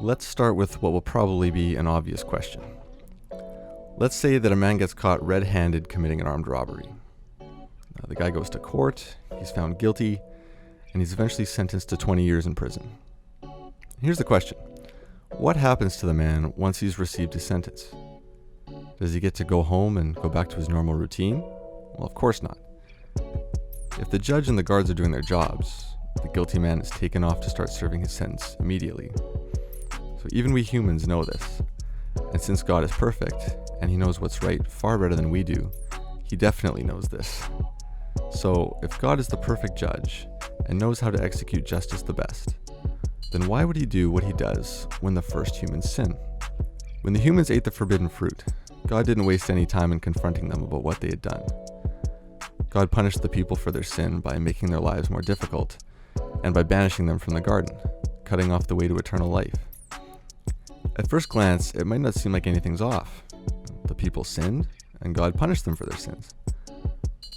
Let's start with what will probably be an obvious question. Let's say that a man gets caught red-handed committing an armed robbery. The guy goes to court, he's found guilty, and he's eventually sentenced to 20 years in prison. Here's the question. What happens to the man once he's received his sentence? Does he get to go home and go back to his normal routine? Well, of course not. If the judge and the guards are doing their jobs, the guilty man is taken off to start serving his sentence immediately. So even we humans know this. And since God is perfect, and he knows what's right far better than we do, he definitely knows this. So if God is the perfect judge and knows how to execute justice the best, then why would he do what he does when the first humans sin? When the humans ate the forbidden fruit, God didn't waste any time in confronting them about what they had done. God punished the people for their sin by making their lives more difficult and by banishing them from the garden, cutting off the way to eternal life. At first glance, it might not seem like anything's off. The people sinned, and God punished them for their sins.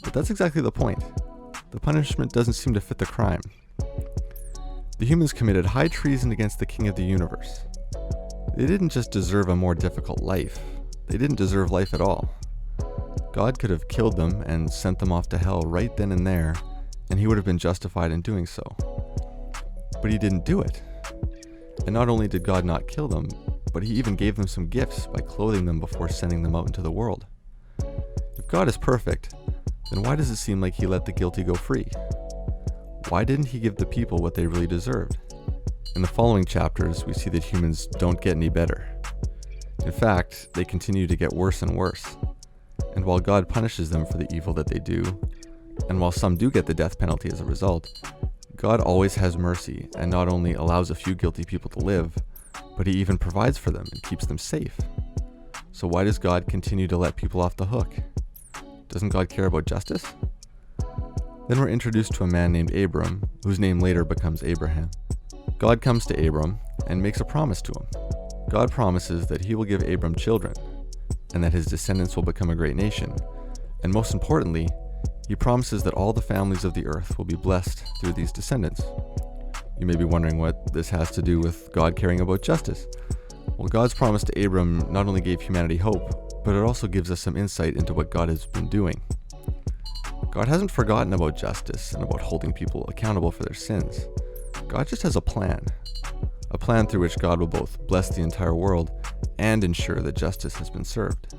But that's exactly the point. The punishment doesn't seem to fit the crime. The humans committed high treason against the King of the universe. They didn't just deserve a more difficult life. They didn't deserve life at all. God could have killed them and sent them off to hell right then and there, and he would have been justified in doing so. But he didn't do it. And not only did God not kill them, but he even gave them some gifts by clothing them before sending them out into the world. If God is perfect, then why does it seem like he let the guilty go free? Why didn't he give the people what they really deserved? In the following chapters, we see that humans don't get any better. In fact, they continue to get worse and worse. And while God punishes them for the evil that they do, and while some do get the death penalty as a result, God always has mercy and not only allows a few guilty people to live, but he even provides for them and keeps them safe. So why does God continue to let people off the hook? Doesn't God care about justice? Then we're introduced to a man named Abram, whose name later becomes Abraham. God comes to Abram and makes a promise to him. God promises that he will give Abram children, and that his descendants will become a great nation. And most importantly, he promises that all the families of the earth will be blessed through these descendants. You may be wondering what this has to do with God caring about justice. Well, God's promise to Abram not only gave humanity hope, but it also gives us some insight into what God has been doing. God hasn't forgotten about justice and about holding people accountable for their sins. God just has a plan through which God will both bless the entire world and ensure that justice has been served.